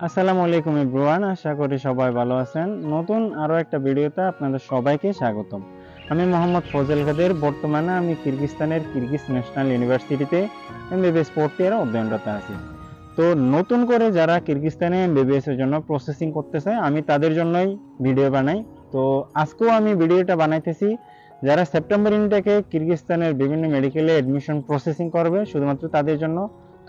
আসসালামু আলাইকুম এভরিওয়ান, আশা করি সবাই ভালো আছেন। নতুন আরো একটা ভিডিওতে আপনাদের সবাইকে স্বাগতম। আমি মোহাম্মদ ফজল কাদের। বর্তমানে আমি কিরগিজস্তানের কিরগিজ ন্যাশনাল ইউনিভার্সিটিতে এমবিবিএস ফোর্থ ইয়ারে অধ্যয়নরত আছি। তো নতুন করে যারা কিরগিজস্তানে এমবিবিএস এর জন্য প্রসেসিং করতেছে, আমি তাদের জন্যই ভিডিও বানাই। তো আজকেও আমি ভিডিওটা বানাইতেছি যারা সেপ্টেম্বর ইনটেকে কিরগিজস্তানের বিভিন্ন মেডিকেলে এডমিশন প্রসেসিং করবে, শুধুমাত্র তাদের জন্য।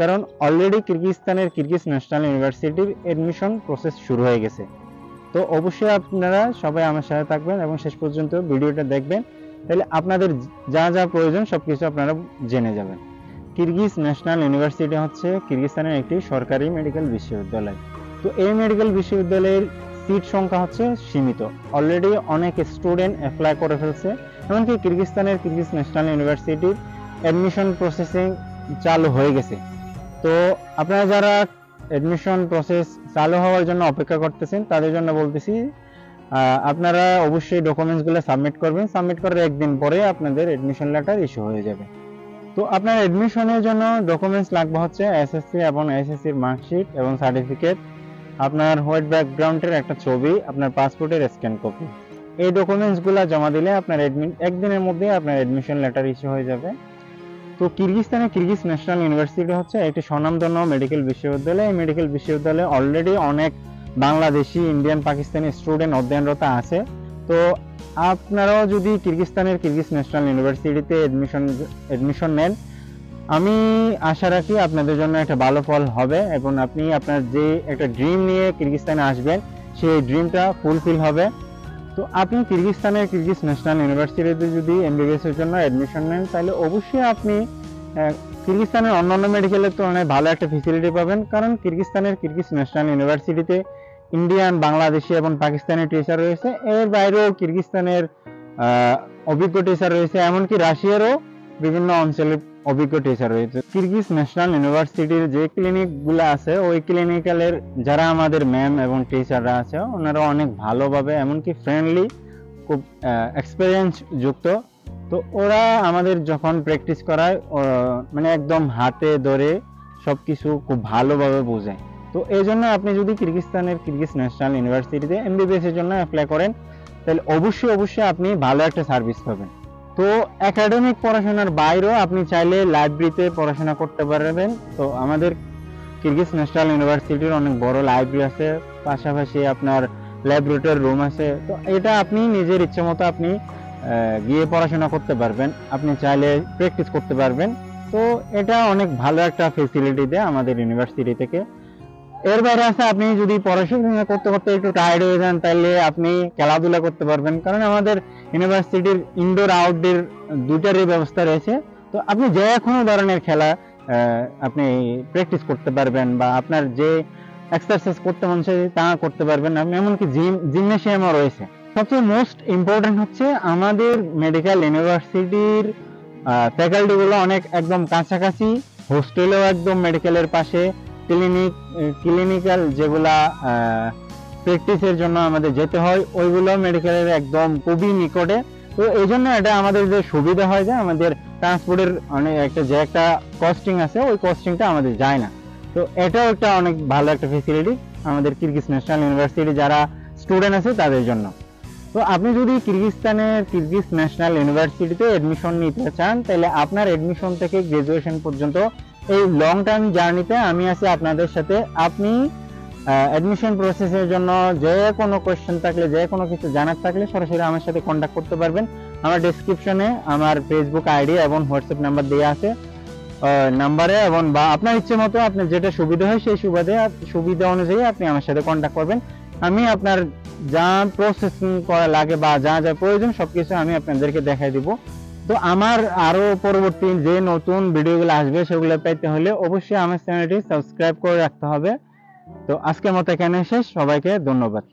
কারণ অলরেডি কিরগিজস্তানের কিরগিজ ন্যাশনাল ইউনিভার্সিটির এডমিশন প্রসেস শুরু হয়ে গেছে। তো অবশ্যই আপনারা সবাই আমার সাথে থাকবেন এবং শেষ পর্যন্ত ভিডিওটা দেখবেন, তাহলে আপনাদের যা যা প্রয়োজন সবকিছু আপনারা জেনে যাবেন। কিরগিজ ন্যাশনাল ইউনিভার্সিটি হচ্ছে কিরগিজস্তানের একটি সরকারি মেডিকেল বিশ্ববিদ্যালয়। তো এই মেডিকেল বিশ্ববিদ্যালয়ের সিট সংখ্যা হচ্ছে সীমিত। অলরেডি অনেক স্টুডেন্ট অ্যাপ্লাই করে ফেলছে, এমনকি কিরগিজস্তানের কিরগিজ ন্যাশনাল ইউনিভার্সিটির অ্যাডমিশন প্রসেসিং চালু হয়ে গেছে। তো আপনারা যারা অ্যাডমিশন প্রসেস চালু হওয়ার জন্য অপেক্ষা করতেছেন, তাদের জন্য বলতেছি আপনারা অবশ্যই ডকুমেন্টসগুলো সাবমিট করবেন। সাবমিট করার একদিন পরে আপনাদের অ্যাডমিশন লেটার ইস্যু হয়ে যাবে। তো আপনার অ্যাডমিশনের জন্য ডকুমেন্টস লাগবে হচ্ছে এসএসসি এবং এসএসসির মার্কশিট এবং সার্টিফিকেট, আপনার হোয়াইট ব্যাকগ্রাউন্ডের একটা ছবি, আপনার পাসপোর্টের স্ক্যান কপি। এই ডকুমেন্টসগুলো জমা দিলে আপনার একদিনের মধ্যে আপনার অ্যাডমিশন লেটার ইস্যু হয়ে যাবে। তো কিরগিজস্তানের কিরগিজ ন্যাশনাল ইউনিভার্সিটি হচ্ছে একটি স্বনামধন্য মেডিকেল বিশ্ববিদ্যালয়। এই মেডিকেল বিশ্ববিদ্যালয়ে অলরেডি অনেক বাংলাদেশি, ইন্ডিয়ান, পাকিস্তানি স্টুডেন্ট অধ্যয়নরত আছে। তো আপনারাও যদি কিরগিজস্তানের কিরগিজ ন্যাশনাল ইউনিভার্সিটিতে অ্যাডমিশন নেন, আমি আশা রাখি আপনাদের জন্য একটা ভালো ফল হবে এবং আপনি আপনার যে একটা ড্রিম নিয়ে কিরগিজস্তানে আসবেন, সেই ড্রিমটা ফুলফিল হবে। তো আপনি কিরগিজস্তানের কিরগিজ ন্যাশনাল ইউনিভার্সিটিতে যদি এমবিবিএস এর জন্য অ্যাডমিশন নেন, তাহলে অবশ্যই আপনি কিরগিজস্তানের অন্যান্য মেডিকেলের তুলনায় ভালো একটা ফেসিলিটি পাবেন। কারণ কিরগিজস্তানের কিরগিজ ন্যাশনাল ইউনিভার্সিটিতে ইন্ডিয়ান, বাংলাদেশি এবং পাকিস্তানি টিচার রয়েছে। এর বাইরেও কিরগিজস্তানের অভিজ্ঞ টিচার রয়েছে, এমনকি রাশিয়ারও বিভিন্ন অঞ্চলের অভিজ্ঞ টিচার রয়েছে। কিরগিজ ন্যাশনাল ইউনিভার্সিটির যে ক্লিনিকগুলো আছে, ওই ক্লিনিক্যালের যারা আমাদের ম্যাম এবং টিচাররা আছে, ওনারা অনেক ভালোভাবে, এমনকি ফ্রেন্ডলি, খুব এক্সপিরিয়েন্স যুক্ত। তো ওরা আমাদের যখন প্র্যাকটিস করায় মানে একদম হাতে ধরে সবকিছু খুব ভালোভাবে বোঝায়। তো এই জন্য আপনি যদি কিরগিজস্তানের কিরগিজ ন্যাশনাল ইউনিভার্সিটিতে এমবিবিএস এর জন্য অ্যাপ্লাই করেন, তাহলে অবশ্যই আপনি ভালো একটা সার্ভিস পাবেন। তো একাডেমিক পড়াশোনার বাইরেও আপনি চাইলে লাইব্রেরিতে পড়াশোনা করতে পারবেন। তো আমাদের কিরগিজ ন্যাশনাল ইউনিভার্সিটির অনেক বড় লাইব্রেরি আছে, পাশাপাশি আপনার ল্যাবরেটরি রুম আছে। তো এটা আপনি নিজের ইচ্ছে মতো আপনি গিয়ে পড়াশোনা করতে পারবেন, আপনি চাইলে প্র্যাকটিস করতে পারবেন। তো এটা অনেক ভালো একটা ফেসিলিটি দেয় আমাদের ইউনিভার্সিটি থেকে। এর বাইরে আছে, আপনি যদি পড়াশোনা করতে করতে একটু টায়ার্ড হয়ে যান, তাহলে আপনি খেলাধুলা করতে পারবেন। কারণ আমাদের ইউনিভার্সিটির ইনডোর আউটডোর দুটারই ব্যবস্থা রয়েছে। তো আপনি যে কোনো ধরনের খেলা আপনি প্র্যাকটিস করতে পারবেন, বা আপনার যে এক্সারসাইজ করতে মন চায় তা করতে পারবেন। আপনি এমনকি জিমনেশিয়ামও রয়েছে। সবচেয়ে মোস্ট ইম্পর্টেন্ট হচ্ছে আমাদের মেডিকেল ইউনিভার্সিটির ফ্যাকাল্টিগুলো অনেক একদম কাছাকাছি, হোস্টেলও একদম মেডিকেলের পাশে, ক্লিনিক্যাল যেগুলা প্র্যাকটিসের জন্য আমাদের যেতে হয়, ওইগুলো মেডিকেলের একদম খুবই নিকটে। তো এই জন্য এটা আমাদের যে সুবিধা হয় যে আমাদের ট্রান্সপোর্টের অনেক একটা কস্টিং আছে, ওই কস্টিংটা আমাদের যায় না। তো এটাও একটা অনেক ভালো একটা ফেসিলিটি আমাদের কিরগিজ ন্যাশনাল ইউনিভার্সিটি যারা স্টুডেন্ট আছে তাদের জন্য। তো আপনি যদি কিরগিজস্তানের কিরগিজ ন্যাশনাল ইউনিভার্সিটিতে এডমিশন নিতে চান, তাহলে আপনার এডমিশন থেকে গ্রাজুয়েশন পর্যন্ত এই লং টার্ম জার্নিতে আমি আছি আপনাদের সাথে। আপনি অ্যাডমিশন প্রসেসের জন্য যে কোনো কোয়েশ্চেন থাকলে, যে কোনো কিছু জানার থাকলে সরাসরি আমার সাথে কন্ট্যাক্ট করতে পারবেন। আমার ডেসক্রিপশনে আমার ফেসবুক আইডি এবং হোয়াটসঅ্যাপ নাম্বার দেওয়া আছে নাম্বারে, এবং বা আপনার ইচ্ছে মতো আপনার যেটা সুবিধা হয় সেই সুবিধা অনুযায়ী আপনি আমার সাথে কন্ট্যাক্ট করবেন। আমি আপনার যা প্রসেসিং করা লাগে বা যা যা প্রয়োজন সবকিছু আমি আপনাদেরকে দেখাই দিব। তো আমার আরো পরবর্তী যে নতুন ভিডিওগুলো আসবে সেগুলো পেতে হলে অবশ্যই আমার চ্যানেলটি সাবস্ক্রাইব করে রাখতে হবে। তো আজকের মতো এখানে শেষ, সবাইকে ধন্যবাদ।